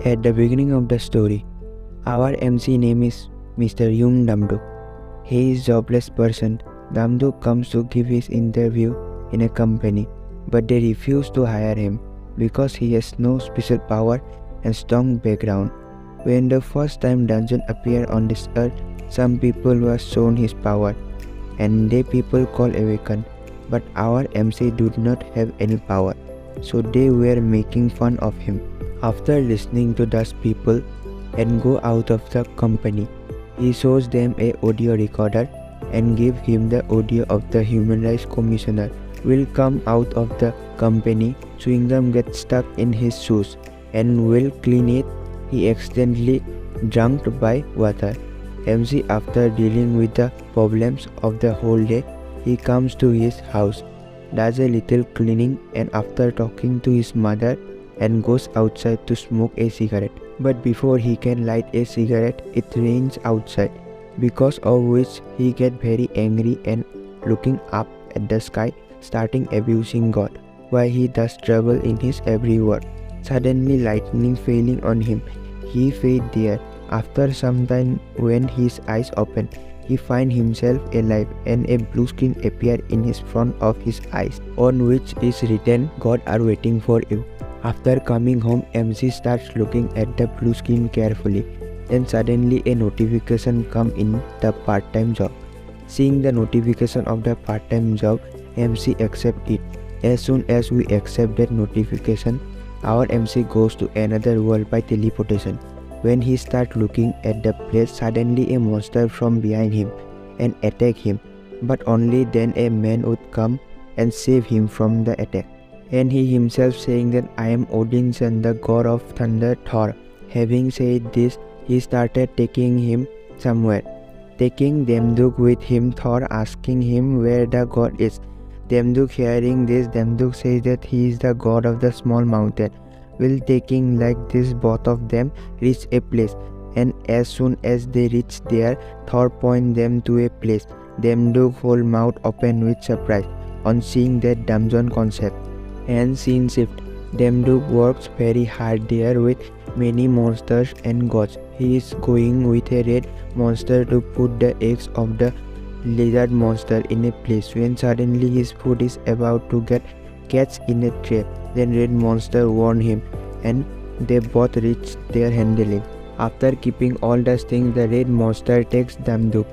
At the beginning of the story, our MC name is Mr. Yu Damdum. He is a jobless person. Damdum comes to give his interview in a company, but they refuse to hire him because he has no special power and strong background. When the first time Dungeon appeared on this earth, some people were shown his power, and they people call awakened. But our MC did not have any power, so they were making fun of him. After listening to those people and go out of the company, he shows them a audio recorder and give him the audio of the human rights commissioner will come out of the company. Chewing gum gets stuck in his shoes and will clean it. He accidentally drowned by water. MC, after dealing with the problems of the whole day, he comes to his house, does a little cleaning, and after talking to his mother and goes outside to smoke a cigarette. But before he can light a cigarette, it rains outside, because of which he gets very angry and looking up at the sky, starting abusing God, while he does trouble in his every word. Suddenly lightning falling on him, he fade there. After some time, when his eyes open, he finds himself alive, and a blue screen appears in his front of his eyes, on which is written, "God are waiting for you." After coming home, MC starts looking at the blue screen carefully. Then suddenly a notification comes in the part-time job. Seeing the notification of the part-time job, MC accepts it. As soon as we accept that notification, our MC goes to another world by teleportation. When he starts looking at the place, suddenly a monster from behind him and attack him. But only then a man would come and save him from the attack. And he himself saying that I am Odin's son, the god of thunder, Thor. Having said this, he started taking him somewhere. Taking Damduk with him, Thor asking him where the god is. Damduk hearing this, Damduk says that he is the god of the small mountain. While taking like this, both of them reach a place, and as soon as they reach there, Thor points them to a place. Damduk whole mouth open with surprise on seeing that dungeon concept. And scene shift. Damduk works very hard there with many monsters and gods. He is going with a red monster to put the eggs of the lizard monster in a place, when suddenly his foot is about to get catch in a trap. Then red monster warn him, and they both reach their handling. After keeping all those things, the red monster takes Damduk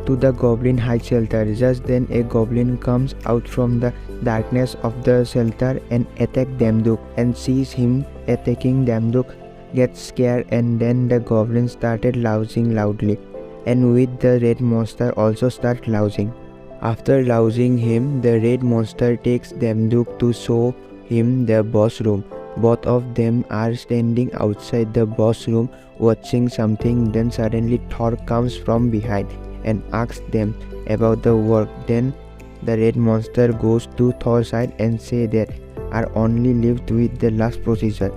to the goblin high shelter. Just then a goblin comes out from the darkness of the shelter and attacks Damduk, and sees him attacking Damduk, gets scared, and then the goblin started lounging loudly, and with the red monster also start lounging. After lounging him, the red monster takes Damduk to show him the boss room. Both of them are standing outside the boss room watching something. Then suddenly Thor comes from behind and asks them about the work. Then the red monster goes to Thor's side and say that are only left with the last procedure.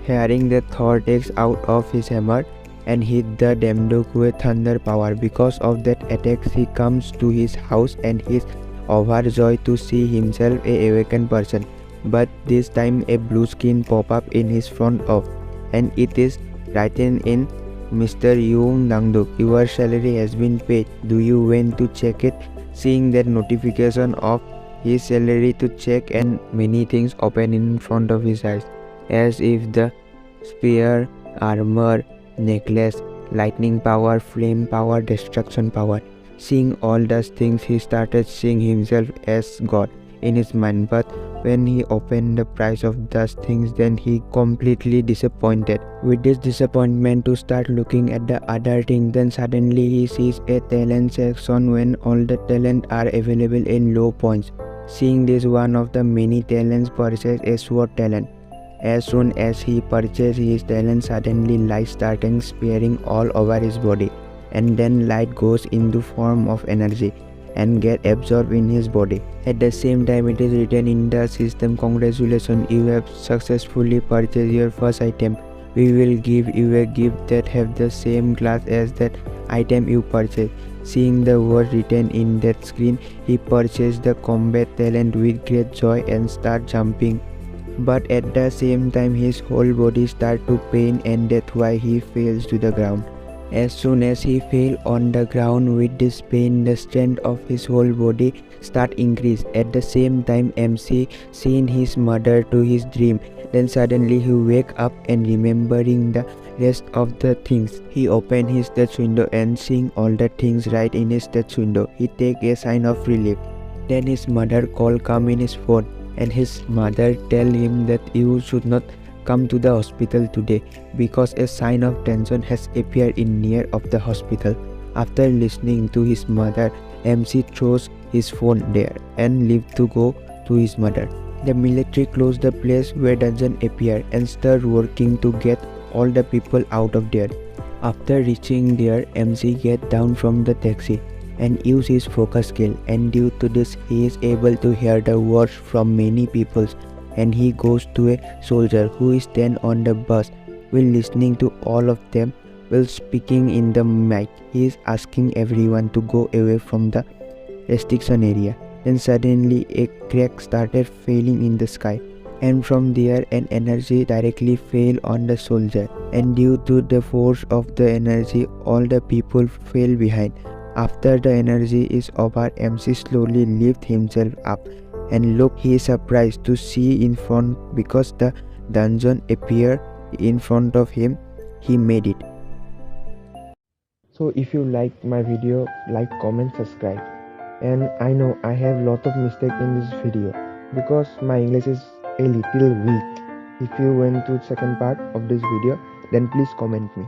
Hearing that, Thor takes out of his hammer and hit the Damduk with thunder power. Because of that attack, he comes to his house and he is overjoyed to see himself a awakened person. But this time a blue screen pop up in his front of, and it is written in, "Mr. Yu Damdum, your salary has been paid. Do you want to check it?" Seeing that notification of his salary to check, and many things open in front of his eyes, as if the spear, armor, necklace, lightning power, flame power, destruction power. Seeing all those things, he started seeing himself as God in his mind. But when he opened the price of those things, then he completely disappointed. With this disappointment to start looking at the other thing, then suddenly he sees a talent section when all the talent are available in low points. Seeing this, one of the many talents purchased a sword talent. As soon as he purchased his talent, suddenly light starting sparing all over his body, and then light goes into form of energy and get absorbed in his body. At the same time, it is written in the system, "Congratulations, you have successfully purchased your first item. We will give you a gift that have the same class as that item you purchased." Seeing the word written in that screen, he purchased the combat talent with great joy and start jumping but at the same time his whole body start to pain, and that's why he falls to the ground. As soon as he fell on the ground with this pain, the strength of his whole body start increase. At the same time, MC seen his mother to his dream. Then suddenly he wake up and remembering the rest of the things. He open his Dutch window and seeing all the things right in his Dutch window. He take a sign of relief. Then his mother call come in his phone, and his mother tell him that you should not come to the hospital today because a sign of tension has appeared in near of the hospital. After listening to his mother, MC throws his phone there and leave to go to his mother. The military closed the place where dungeon appeared and start working to get all the people out of there. After reaching there, MC get down from the taxi and use his focus skill, and due to this he is able to hear the words from many people, and he goes to a soldier who is then on the bus. While listening to all of them while speaking in the mic, he is asking everyone to go away from the restriction area. Then suddenly a crack started falling in the sky, and from there an energy directly fell on the soldier, and due to the force of the energy all the people fell behind. After the energy is over, MC slowly lifts himself up and look, he is surprised to see in front because the dungeon appear in front of him. He made it. So if you like my video, like, comment, subscribe. And I know I have lot of mistake in this video because my English is a little weak. If you went to second part of this video, then please comment me.